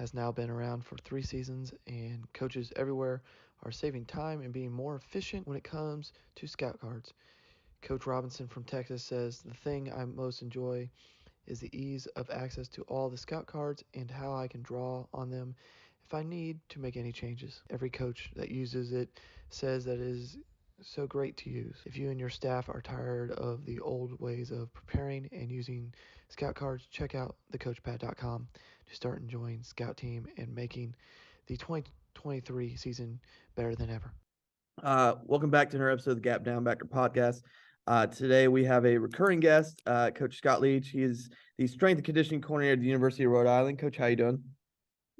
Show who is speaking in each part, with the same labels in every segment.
Speaker 1: has now been around for 3 seasons, and coaches everywhere are saving time and being more efficient when it comes to scout cards. Coach Robinson from Texas says, "The thing I most enjoy is the ease of access to all the scout cards and how I can draw on them if I need to make any changes. Every coach that uses it says that it is so great to use. If you and your staff are tired of the old ways of preparing and using scout cards, check out thecoachpad.com to start enjoying Scout Team and making the 2023 season better than ever."
Speaker 2: Welcome back to another episode of the Gap Down Backer podcast. Today we have a recurring guest, Coach Scott Leech. He is the strength and conditioning coordinator at the University of Rhode Island. Coach, how you doing?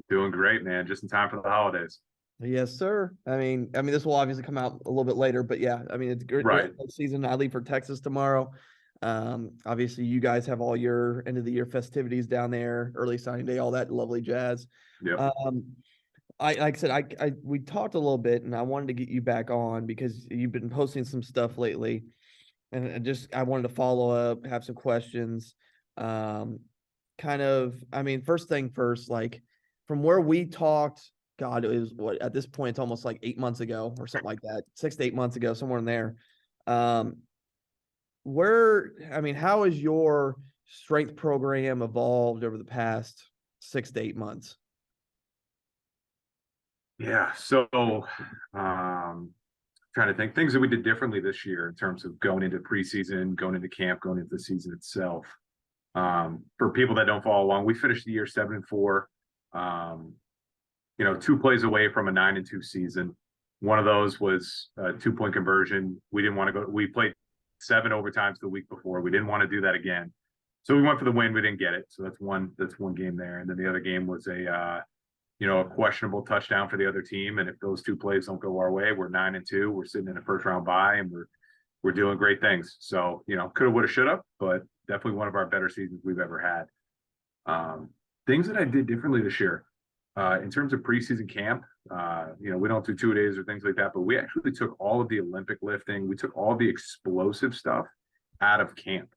Speaker 3: Doing great, man. Just in time for the holidays.
Speaker 2: Yes, sir. I mean, this will obviously come out a little bit later, but yeah, it's great
Speaker 3: Right.
Speaker 2: season. I leave for Texas tomorrow. Obviously, you guys have all your end of the year festivities down there, early signing day, all that lovely jazz.
Speaker 3: Yep.
Speaker 2: Like I said, we talked a little bit, and I wanted to get you back on because you've been posting some stuff lately, and I wanted to follow up, have some questions. First thing first, like from where we talked, God, it was what at this point it's almost like 8 months ago or something like that, 6 to 8 months ago, somewhere in there. How has your strength program evolved over the past 6 to 8 months?
Speaker 3: Yeah. So trying to think things that we did differently this year in terms of going into preseason, going into camp, going into the season itself. For people that don't follow along, we finished the year 7-4. 2 plays away from a 9-2 season. One of those was a 2-point conversion. We didn't want to go. We played 7 overtimes the week before. We didn't want to do that again. So we went for the win. We didn't get it. So that's one game there. And then the other game was a questionable touchdown for the other team. And if those 2 plays don't go our way, we're 9-2. We're sitting in a first round bye, and we're doing great things. So, could have, would have, should have, but definitely one of our better seasons we've ever had. Things that I did differently this year, in terms of preseason camp, we don't do 2 days or things like that, but we actually took all of the Olympic lifting. We took all the explosive stuff out of camp.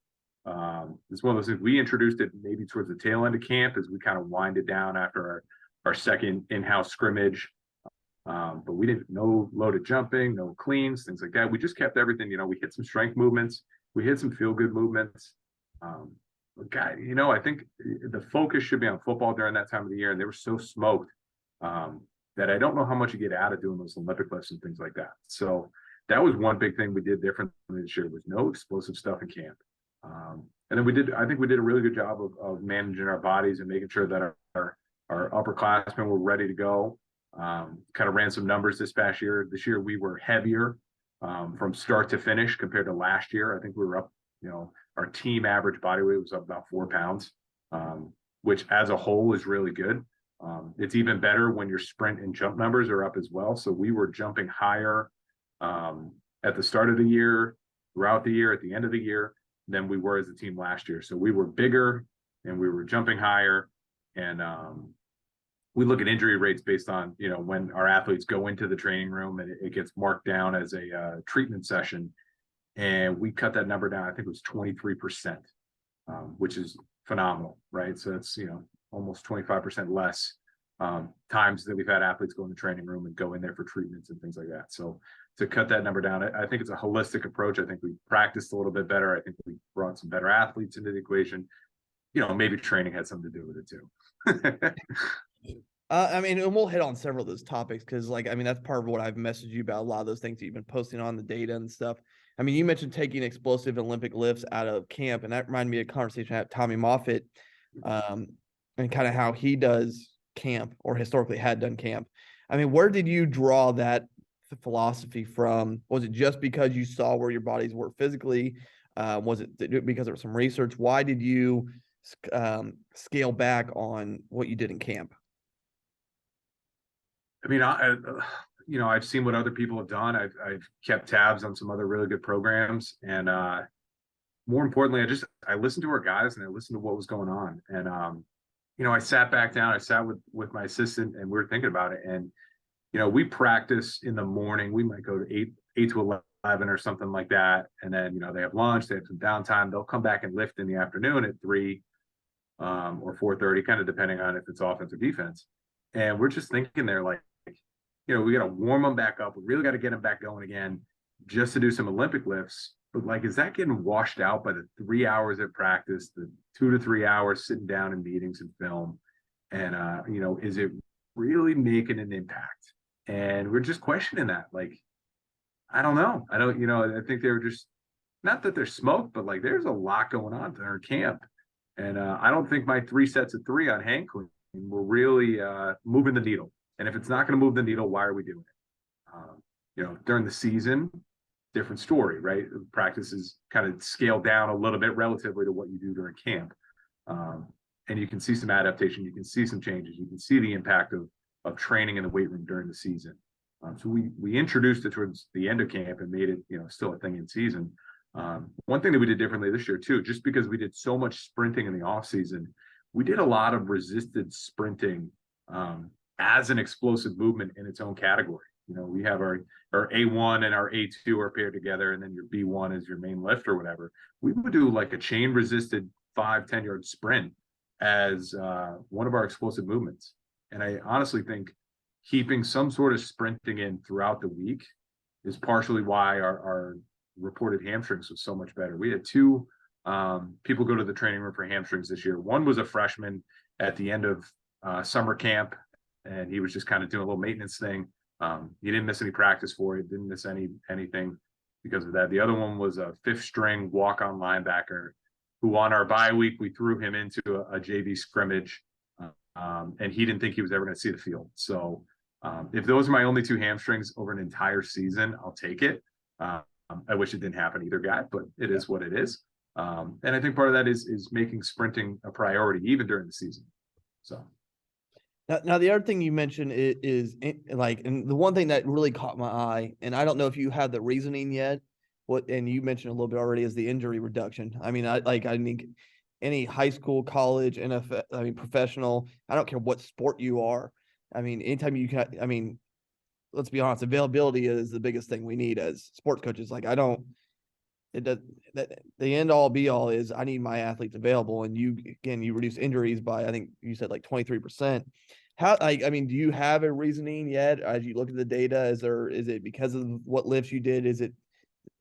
Speaker 3: It's one of those things we introduced it maybe towards the tail end of camp as we kind of winded down after our second in-house scrimmage. But we didn't, no loaded jumping, no cleans, things like that. We just kept everything, we hit some strength movements. We hit some feel-good movements. I think the focus should be on football during that time of the year. And they were so smoked that I don't know how much you get out of doing those Olympic lifts and things like that. So that was one big thing we did differently this year, was no explosive stuff in camp. And then I think we did a really good job of managing our bodies and making sure that our upperclassmen were ready to go. Kind of ran some numbers this past year. This year we were heavier from start to finish compared to last year. I think we were up, our team average body weight was up about 4 pounds, which as a whole is really good. It's even better when your sprint and jump numbers are up as well. So we were jumping higher at the start of the year, throughout the year, at the end of the year, than we were as a team last year. So we were bigger and we were jumping higher. And we look at injury rates based on, when our athletes go into the training room and it gets marked down as a treatment session. And we cut that number down. I think it was 23%, which is phenomenal, right? So it's, almost 25% less times that we've had athletes go in the training room and go in there for treatments and things like that. So to cut that number down, I think it's a holistic approach. I think we practiced a little bit better. I think we brought some better athletes into the equation. Maybe training had something to do with it too.
Speaker 2: And we'll hit on several of those topics because, that's part of what I've messaged you about. A lot of those things that you've been posting on the data and stuff. You mentioned taking explosive Olympic lifts out of camp, and that reminded me of a conversation I had with Tommy Moffitt, and kind of how he does camp, or historically had done camp. Where did you draw that philosophy from? Was it just because you saw where your bodies were physically? Was it because there was some research? Why did you scale back on what you did in camp?
Speaker 3: I've seen what other people have done. I've kept tabs on some other really good programs, and more importantly, I listened to our guys and I listened to what was going on. And I sat back down. I sat with my assistant, and we were thinking about it. And we practice in the morning. We might go to 8 to 11 or something like that. And then they have lunch. They have some downtime. They'll come back and lift in the afternoon at 3. or 4:30, kind of depending on if it's offense or defense. And we're just thinking there, like, we got to warm them back up. We really got to get them back going again just to do some Olympic lifts. But like, is that getting washed out by the 3 hours of practice, the 2 to 3 hours sitting down in meetings and film? And, is it really making an impact? And we're just questioning that. Like, I don't know. I think they were just, not that they're smoked, but like there's a lot going on in our camp. And I don't think my 3 sets of 3 on hand clean were really moving the needle. And if it's not going to move the needle, why are we doing it? During the season, different story, right? Practice is kind of scaled down a little bit relatively to what you do during camp. And you can see some adaptation. You can see some changes. You can see the impact of training in the weight room during the season. So we introduced it towards the end of camp and made it, still a thing in season. One thing that we did differently this year too, just because we did so much sprinting in the off season, we did a lot of resisted sprinting as an explosive movement in its own category. We have our A1 and our A2 are paired together, and then your B1 is your main lift or whatever. We would do like a chain resisted 5-10 yard sprint as one of our explosive movements. And I honestly think keeping some sort of sprinting in throughout the week is partially why our reported hamstrings was so much better. We had 2 people go to the training room for hamstrings this year. One was a freshman at the end of summer camp, and he was just kind of doing a little maintenance thing. He didn't miss any practice for it, didn't miss anything because of that. The other one was a 5th string walk-on linebacker who on our bye week, we threw him into a JV scrimmage, and he didn't think he was ever going to see the field. So if those are my only 2 hamstrings over an entire season, I'll take it. I wish it didn't happen either guy, but it is what it is. And I think part of that is making sprinting a priority even during the season. So.
Speaker 2: Now the other thing you mentioned is and the one thing that really caught my eye, and I don't know if you have the reasoning yet, and you mentioned a little bit already, is the injury reduction. I mean, I think any high school, college, NFL, professional, I don't care what sport you are. I mean, anytime you can, let's be honest, availability is the biggest thing we need as sports coaches. Like, the end all be all is I need my athletes available, and you reduce injuries by, I think you said like 23%. Do you have a reasoning yet as you look at the data? Is it because of what lifts you did? Is it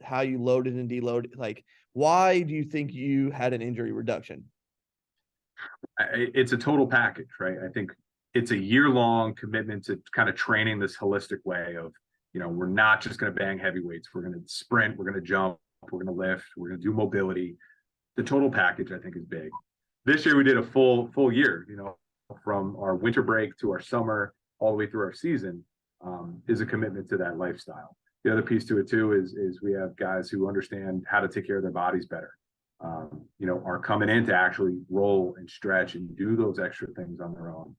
Speaker 2: how you loaded and deloaded? Like, why do you think you had an injury reduction?
Speaker 3: It's a total package, right? I think it's a year-long commitment to kind of training this holistic way of, we're not just going to bang heavy weights. We're going to sprint. We're going to jump. We're going to lift. We're going to do mobility. The total package, I think, is big. This year we did a full year, from our winter break to our summer, all the way through our season, is a commitment to that lifestyle. The other piece to it too is we have guys who understand how to take care of their bodies better, are coming in to actually roll and stretch and do those extra things on their own,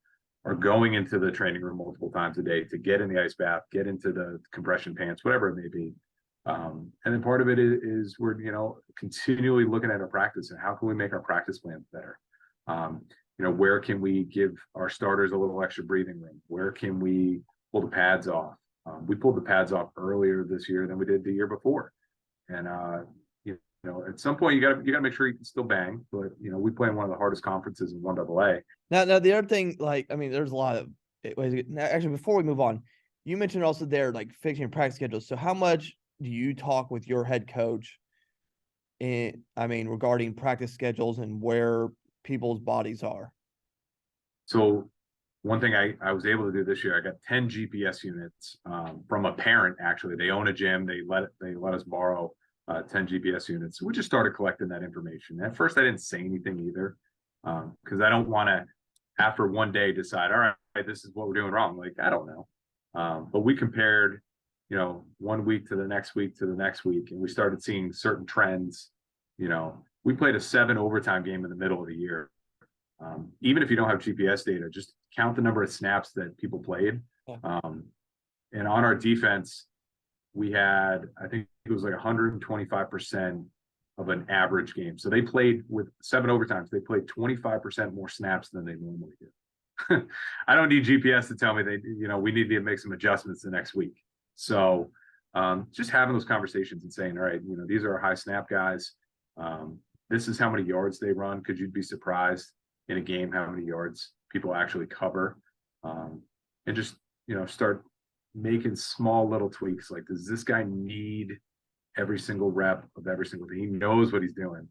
Speaker 3: are going into the training room multiple times a day to get in the ice bath, get into the compression pants, whatever it may be. And then part of it is we're, continually looking at our practice and how can we make our practice plans better? Where can we give our starters a little extra breathing room? Where can we pull the pads off? We pulled the pads off earlier this year than we did the year before. And, at some point you got to make sure you can still bang, but, we play in one of the hardest conferences in 1AA.
Speaker 2: Now the other thing, there's a lot of ways. Actually, before we move on, you mentioned also there, like, fixing your practice schedules. So how much do you talk with your head coach regarding practice schedules and where people's bodies are?
Speaker 3: So one thing I was able to do this year, I got 10 GPS units from a parent. Actually, they own a gym. They let us borrow 10 GPS units. So we just started collecting that information. At first, I didn't say anything either because I don't want to, after one day, decide, all right, this is what we're doing wrong. Like, I don't know. But we compared, 1 week to the next week to the next week, and we started seeing certain trends. We played a 7 overtime game in the middle of the year. Even if you don't have GPS data, just count the number of snaps that people played. And on our defense, we had, I think it was like 125% of an average game. So they played with 7 overtimes. They played 25% more snaps than they normally do. I don't need GPS to tell me we need to make some adjustments the next week. So just having those conversations and saying, all right, these are our high snap guys. This is how many yards they run, because you'd be surprised. in a game, how many yards people actually cover, and just, start making small little tweaks. Like, does this guy need every single rep of every single thing? He knows what he's doing.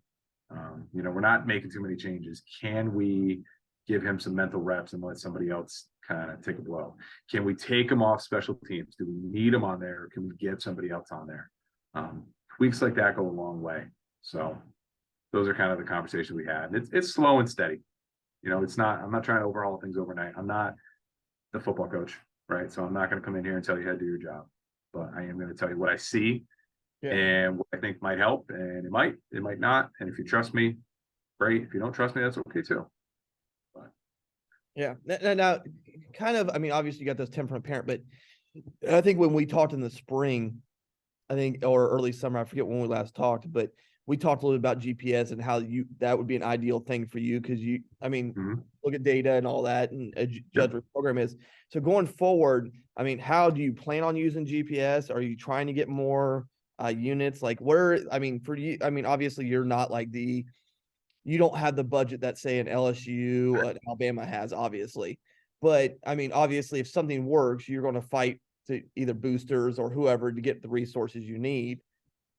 Speaker 3: We're not making too many changes. Can we give him some mental reps and let somebody else kind of take a blow? Can we take him off special teams? Do we need him on there? Or can we get somebody else on there? Tweaks like that go a long way. So those are kind of the conversations we had. It's slow and steady. I'm not trying to overhaul things overnight. I'm not the football coach, right? So I'm not going to come in here and tell you how to do your job, but I am going to tell you what I see and what I think might help, and it might not. And if you trust me, great. If you don't trust me, that's okay too. But
Speaker 2: yeah. Now, kind of, I mean, obviously you got this temperament parent, but I think when we talked in the spring, or early summer, I forget when we last talked, but we talked a little bit about GPS and how that would be an ideal thing for you because look at data and all that and judge what the program is. So going forward, I mean, how do you plan on using GPS? Are you trying to get more units? Like for you, obviously you're not like you don't have the budget that say an LSU and Alabama has, obviously. But obviously if something works, you're going to fight to either boosters or whoever to get the resources you need.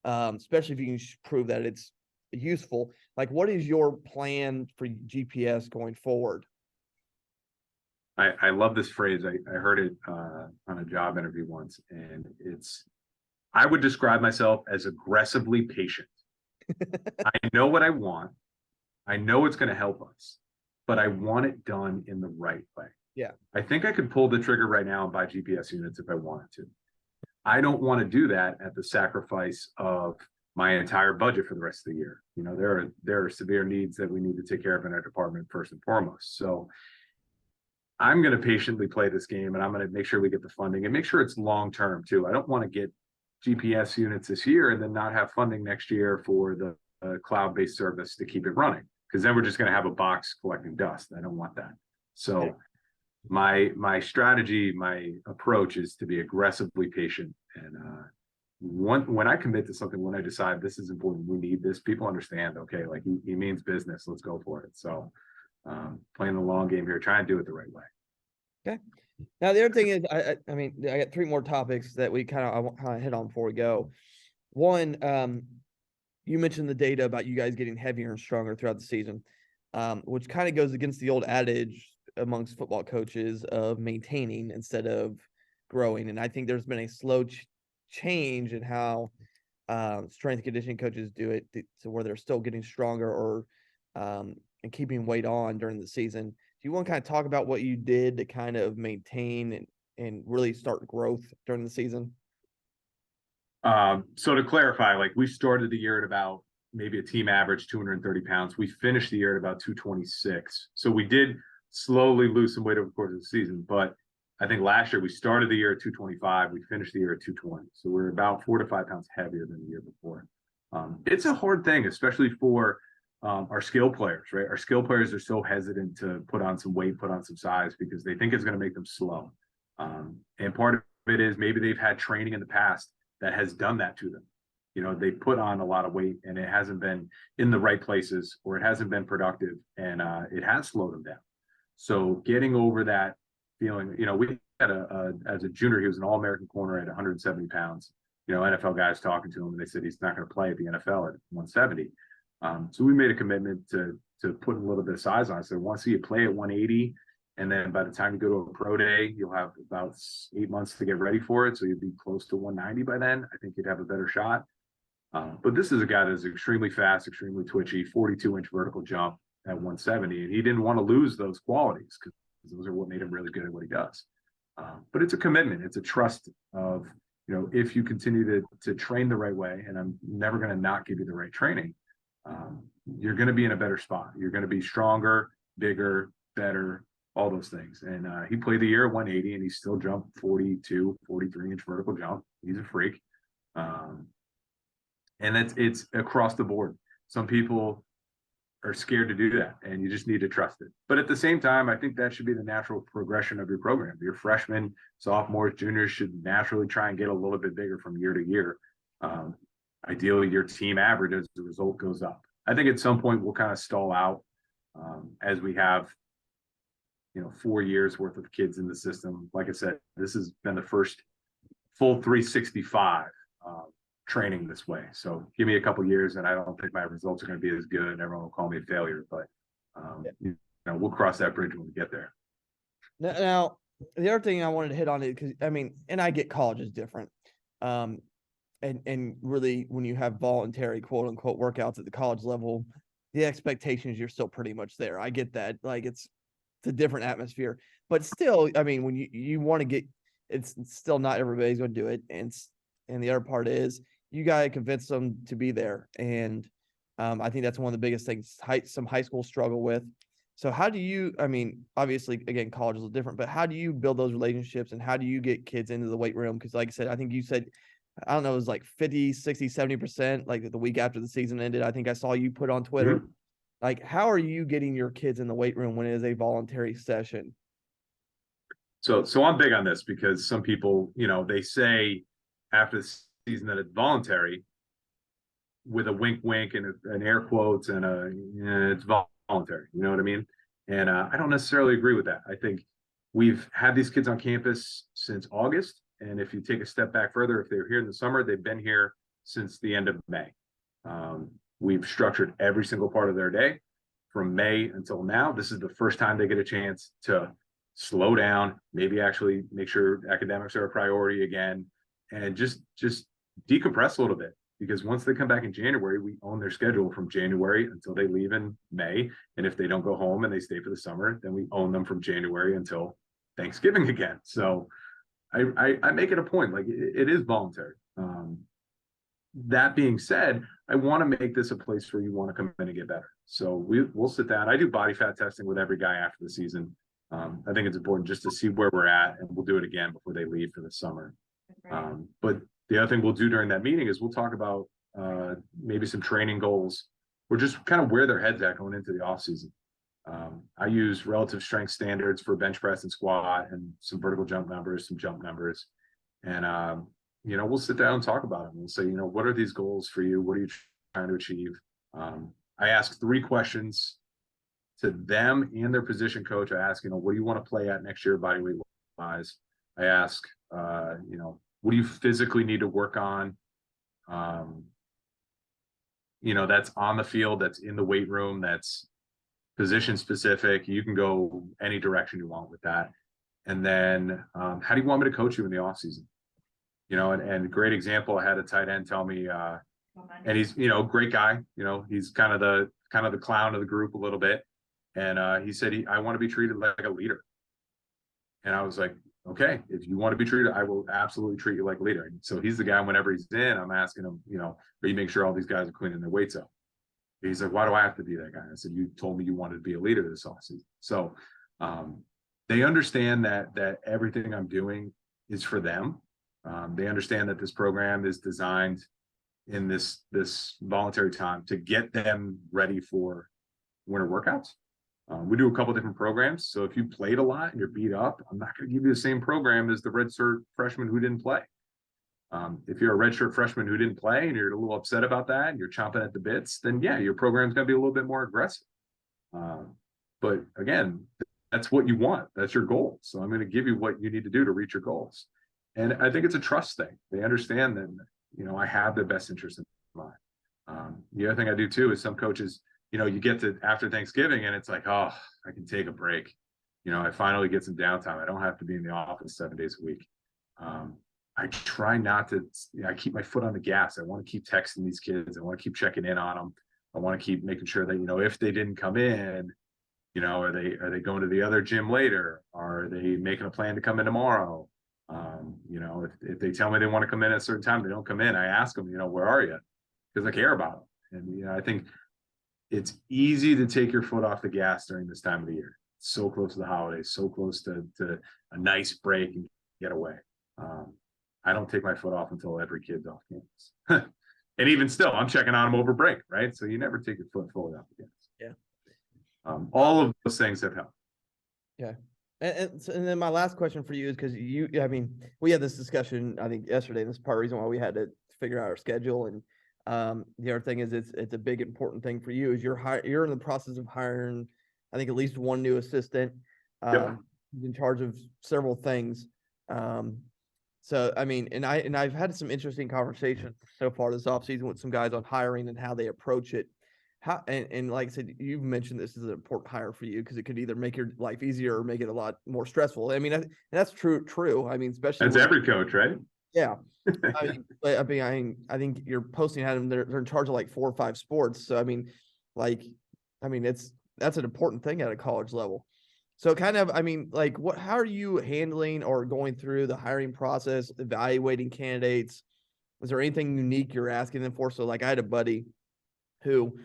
Speaker 2: Especially if you can prove that it's useful. Like, what is your plan for GPS going forward?
Speaker 3: I love this phrase. I heard it on a job interview once, and I would describe myself as aggressively patient. I know what I want. I know it's going to help us, but I want it done in the right way.
Speaker 2: Yeah.
Speaker 3: I think I could pull the trigger right now and buy GPS units if I wanted to. I don't want to do that at the sacrifice of my entire budget for the rest of the year. There are severe needs that we need to take care of in our department first and foremost. So I'm going to patiently play this game, and I'm going to make sure we get the funding and make sure it's long term too. I don't want to get GPS units this year and then not have funding next year for the cloud-based service to keep it running, because then we're just going to have a box collecting dust. I don't want that. So my strategy, my approach is to be aggressively patient. And when I commit to something, when I decide this is important, we need this, people understand, okay, like he means business, let's go for it. So playing the long game here, trying to do it the right way.
Speaker 2: Okay. Now the other thing is, I got three more topics that we kind of hit on before we go. One, you mentioned the data about you guys getting heavier and stronger throughout the season, which kind of goes against the old adage amongst football coaches of maintaining instead of growing. And I think there's been a slow change in how strength and conditioning coaches do it to where they're still getting stronger or and keeping weight on during the season. Do you want to kind of talk about what you did to kind of maintain and really start growth during the season?
Speaker 3: So to clarify, like, we started the year at about maybe a team average 230 pounds. We finished the year at about 226. So we did slowly lose some weight over the course of the season, but I think last year we started the year at 225. We finished the year at 220. So we're about 4 to 5 pounds heavier than the year before. It's a hard thing, especially for our skill players, right? Our skill players are so hesitant to put on some weight, put on some size, because they think it's going to make them slow. And part of it is maybe they've had training in the past that has done that to them. They put on a lot of weight and it hasn't been in the right places, or it hasn't been productive, and it has slowed them down. So getting over that feeling, we had as a junior, he was an All-American corner at 170 pounds. NFL guys talking to him, and they said he's not going to play at the NFL at 170. So we made a commitment to put a little bit of size on it. So I want to see you play at 180. And then by the time you go to a pro day, you'll have about 8 months to get ready for it. So you'd be close to 190 by then. I think you'd have a better shot. But this is a guy that's extremely fast, extremely twitchy, 42-inch vertical jump at 170. And he didn't want to lose those qualities because those are what made him really good at what he does. But it's a commitment. It's a trust of, if you continue to train the right way, and I'm never going to not give you the right training, you're going to be in a better spot. You're going to be stronger, bigger, better, all those things. And he played the year at 180, and he still jumped 42, 43-inch vertical jump. He's a freak. And it's across the board. Some people are scared to do that, and you just need to trust it. But at the same time, I think that should be the natural progression of your program. Your freshmen, sophomores, juniors should naturally try and get a little bit bigger from year to year. Ideally, your team average as the result goes up. I think at some point we'll kind of stall out As we have, 4 years worth of kids in the system. Like I said, this has been the first full 365 training this way. So give me a couple years, and I don't think my results are going to be as good, and everyone will call me a failure. But we'll cross that bridge when we get there.
Speaker 2: Now, the other thing I wanted to hit on it, because and I get college is different. And really, when you have voluntary quote unquote workouts at the college level, the expectations, you're still pretty much there. I get that. Like it's a different atmosphere, but still, when you want to get, it's still not everybody's going to do it. And the other part is you got to convince them to be there. And I think that's one of the biggest things some high school struggle with. So how do you, obviously, again, college is different, but how do you build those relationships and how do you get kids into the weight room? Because like I said, I think you said, I don't know, it was like 50, 60, 70%, like the week after the season ended. I think I saw you put on Twitter. Mm-hmm. Like, how are you getting your kids in the weight room when it is a voluntary session?
Speaker 3: So I'm big on this because some people, they say after the season that it's voluntary with a wink, wink and an air quotes and it's voluntary. You know what I mean? And I don't necessarily agree with that. I think we've had these kids on campus since August. And if you take a step back further, if they're here in the summer, they've been here since the end of May. We've structured every single part of their day from May until now. This is the first time they get a chance to slow down, maybe actually make sure academics are a priority again, and just decompress a little bit. Because once they come back in January, we own their schedule from January until they leave in May. And if they don't go home and they stay for the summer, then we own them from January until Thanksgiving again. So I make it a point, like it is voluntary. That being said, I want to make this a place where you want to come in and get better. So we'll sit down. I do body fat testing with every guy after the season. I think it's important just to see where we're at, and we'll do it again before they leave for the summer. But the other thing we'll do during that meeting is we'll talk about maybe some training goals or just kind of where their head's at going into the off season. I use relative strength standards for bench press and squat and some vertical jump numbers, some jump numbers. And, we'll sit down and talk about them. We'll say, what are these goals for you? What are you trying to achieve? I ask 3 questions to them and their position coach. I ask, what do you want to play at next year, body weight wise? I ask, what do you physically need to work on? That's on the field, that's in the weight room, that's position specific. You can go any direction you want with that. And then how do you want me to coach you in the off season? And a great example, I had a tight end tell me, and he's, great guy, he's kind of the clown of the group a little bit. And he said, I want to be treated like a leader. And I was like, okay, if you want to be treated, I will absolutely treat you like a leader. And so he's the guy, whenever he's in, I'm asking him, are you making sure all these guys are cleaning their weights up? He's like, why do I have to be that guy? I said, you told me you wanted to be a leader this offseason. So they understand that everything I'm doing is for them. They understand that this program is designed in this voluntary time to get them ready for winter workouts. We do a couple different programs. So if you played a lot and you're beat up, I'm not going to give you the same program as the redshirt freshman who didn't play. If you're a redshirt freshman who didn't play and you're a little upset about that and you're chomping at the bits, then yeah, your program's going to be a little bit more aggressive. But again, that's what you want. That's your goal. So I'm going to give you what you need to do to reach your goals. And I think it's a trust thing. They understand that, I have their best interest in mind. The other thing I do too is some coaches, you get to after Thanksgiving and it's like, oh, I can take a break. I finally get some downtime. I don't have to be in the office 7 days a week. I try not to, I keep my foot on the gas. I want to keep texting these kids. I want to keep checking in on them. I want to keep making sure that, if they didn't come in, are they going to the other gym later? Are they making a plan to come in tomorrow? If they tell me they want to come in at a certain time, they don't come in. I ask them, where are you? Because I care about them. And, I think it's easy to take your foot off the gas during this time of the year. So close to the holidays, so close to a nice break and get away. I don't take my foot off until every kid's off campus. And even still, I'm checking on them over break, right? So you never take your foot fully off the gas.
Speaker 2: Yeah.
Speaker 3: All of those things have helped.
Speaker 2: Yeah. And then my last question for you is because we had this discussion, I think, yesterday, and this is part of the reason why we had to figure out our schedule. And the other thing is it's a big important thing for you is you're in the process of hiring I think at least one new assistant. He's in charge of several things. So I mean, and I've had some interesting conversations so far this offseason with some guys on hiring and how they approach it. How and like I said, you've mentioned this is an important hire for you because it could either make your life easier or make it a lot more stressful. I mean, and that's true. I mean, especially
Speaker 3: That's every coach, right?
Speaker 2: Yeah. I think you're posting at them. They're in charge of like 4 or 5 sports. So I mean, that's an important thing at a college level. So kind of, I mean, like how are you handling or going through the hiring process, evaluating candidates? Is there anything unique you're asking them for? So like I had a buddy who,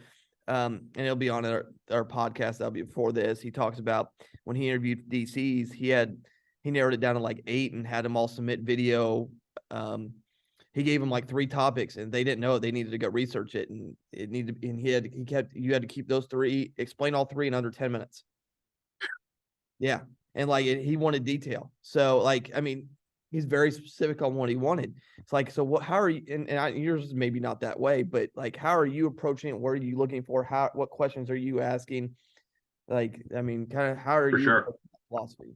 Speaker 2: and he'll be on our podcast that'll be before this. He talks about when he interviewed DCs, he narrowed it down to like 8 and had them all submit video. He gave them like 3 topics and they didn't know it. They needed to go research it, and you had to keep those 3, explain all 3 in under 10 minutes. Yeah. And like he wanted detail. So like, I mean, he's very specific on what he wanted. It's like, so how are you, yours is maybe not that way, but like, how are you approaching it? What are you looking for? What questions are you asking? Like, I mean, kind of how are
Speaker 3: For
Speaker 2: you
Speaker 3: sure.
Speaker 2: philosophy?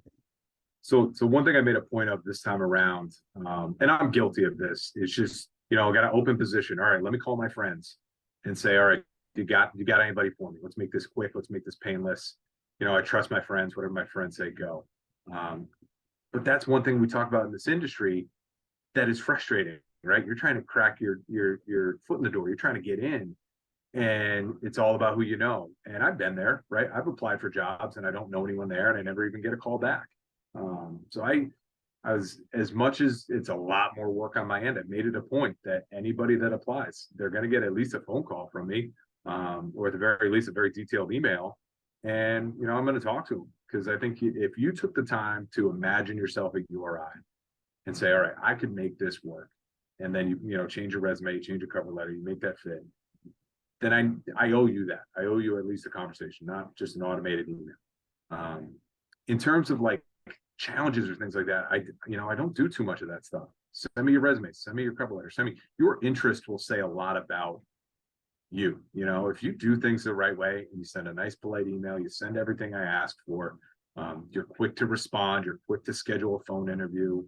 Speaker 3: So one thing I made a point of this time around, and I'm guilty of this, is just, got an open position. All right, let me call my friends and say, all right, you got anybody for me? Let's make this quick. Let's make this painless. I trust my friends, whatever my friends say, go. But that's one thing we talk about in this industry that is frustrating, right? You're trying to crack your foot in the door. You're trying to get in, and it's all about who you know. And I've been there, right? I've applied for jobs and I don't know anyone there, and I never even get a call back. So I was, as much as it's a lot more work on my end, I made it a point that anybody that applies, they're going to get at least a phone call from me, or at the very least a very detailed email. And, I'm going to talk to them, because I think if you took the time to imagine yourself at URI and say, all right, I could make this work. And then you change your resume, change your cover letter, you make that fit. Then I owe you that. I owe you at least a conversation, not just an automated email. In terms of like challenges or things like that, I don't do too much of that stuff. Send me your resume, send me your cover letter, send me your interest will say a lot about you. If you do things the right way and you send a nice polite email, you send everything I asked for, you're quick to respond, you're quick to schedule a phone interview,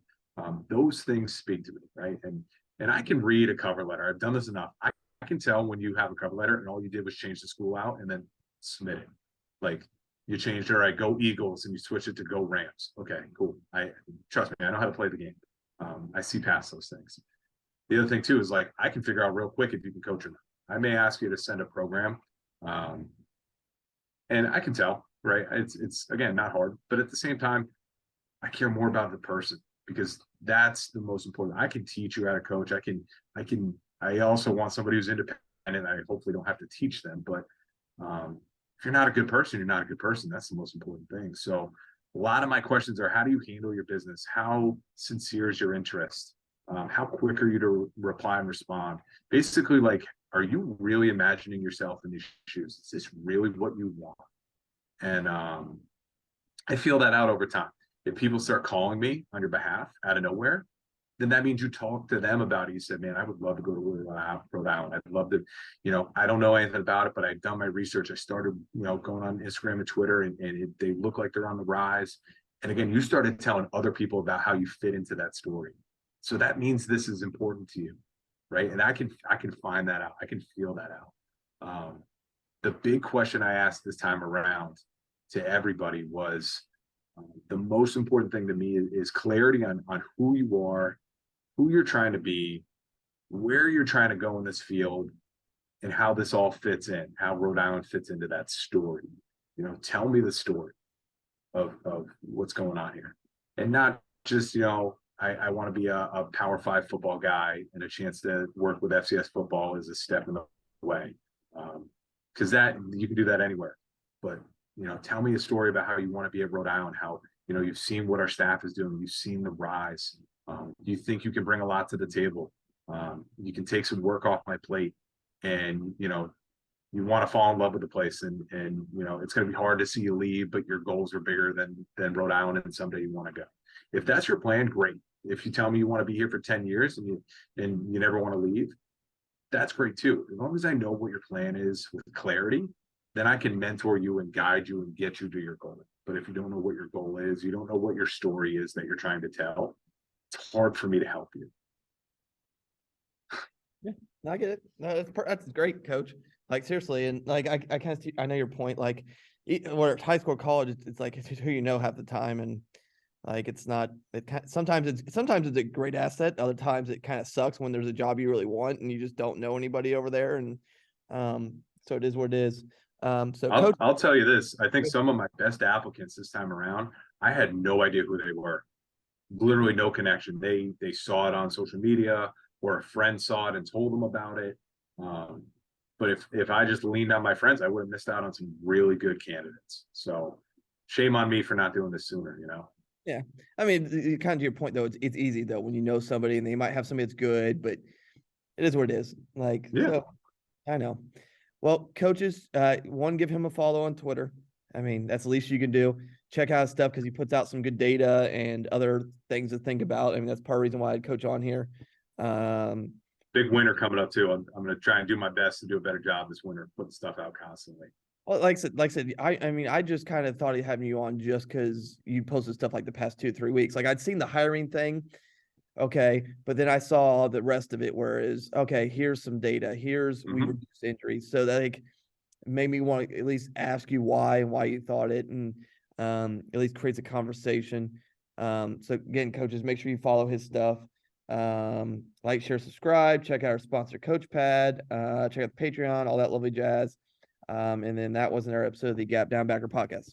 Speaker 3: those things speak to me, right? And I can read a cover letter. I've done this enough. I can tell when you have a cover letter and all you did was change the school out and then submit it. Like, you changed, all right, go Eagles, and you switch it to go Rams. Okay, cool. Trust me, I know how to play the game. I see past those things. The other thing too is like, I can figure out real quick if you can coach or not. I may ask you to send a program, and I can tell, right? It's again, not hard, but at the same time, I care more about the person, because that's the most important. I can teach you how to coach. I also want somebody who's independent. I hopefully don't have to teach them, but if you're not a good person, you're not a good person. That's the most important thing. So a lot of my questions are, how do you handle your business? How sincere is your interest? How quick are you to reply and respond? Basically, like, are you really imagining yourself in these shoes? Is this really what you want? And I feel that out over time. If people start calling me on your behalf out of nowhere, then that means you talk to them about it. You said, man, I would love to go to Rhode Island. I'd love to, I don't know anything about it, but I've done my research. I started, going on Instagram and Twitter, and they look like they're on the rise. And again, you started telling other people about how you fit into that story. So that means this is important to you, right? And I can find that out. I can feel that out. The big question I asked this time around to everybody was, the most important thing to me is clarity on who you are, who you're trying to be, where you're trying to go in this field, and how this all fits in, how Rhode Island fits into that story. Tell me the story of what's going on here, and not just, I want to be a Power 5 football guy, and a chance to work with FCS football is a step in the way. Because that, you can do that anywhere. But, tell me a story about how you want to be at Rhode Island, how, you've seen what our staff is doing. You've seen the rise. You think you can bring a lot to the table. You can take some work off my plate, and, you want to fall in love with the place, and it's going to be hard to see you leave, but your goals are bigger than Rhode Island, and someday you want to go. If that's your plan, great. If you tell me you want to be here for 10 years and you never want to leave, that's great too. As long as I know what your plan is with clarity, then I can mentor you and guide you and get you to your goal. But if you don't know what your goal is, you don't know what your story is that you're trying to tell, it's hard for me to help you.
Speaker 2: Yeah, I get it. No, that's great, Coach. Like seriously, and like I kind of I know your point. Like, whether it's high school, or college, it's like it's who you know half the time, and like it's not. Sometimes it's a great asset. Other times it kind of sucks when there's a job you really want and you just don't know anybody over there, and so it is what it is. Coach,
Speaker 3: I'll tell you this. I think some of my best applicants this time around, I had no idea who they were. Literally no connection. They saw it on social media or a friend saw it and told them about it. But if I just leaned on my friends, I would have missed out on some really good candidates. So shame on me for not doing this sooner, you know?
Speaker 2: Yeah. I mean, kind of to your point though, it's easy though when you know somebody and they might have somebody that's good, but it is what it is. Like,
Speaker 3: Yeah.
Speaker 2: so I know. Well, coaches, one, give him a follow on Twitter. I mean, that's the least you can do. Check out his stuff because he puts out some good data and other things to think about. I mean, that's part of the reason why I had Coach on here.
Speaker 3: Big winter coming up too. I'm going to try and do my best to do a better job this winter, putting stuff out constantly.
Speaker 2: Well, like I said, I mean, I just kind of thought he had you on just because you posted stuff like the past 2-3 weeks. Like I'd seen the hiring thing, okay, but then I saw the rest of it where is okay. Here's some data. Here's we reduced injuries, so that like made me want to at least ask you why and why you thought it, and at least creates a conversation. So again, coaches, make sure you follow his stuff. Like, share, subscribe. Check out our sponsor, Coachpad. Check out the Patreon, all that lovely jazz. And then that was another episode of the Gap Down Backer podcast.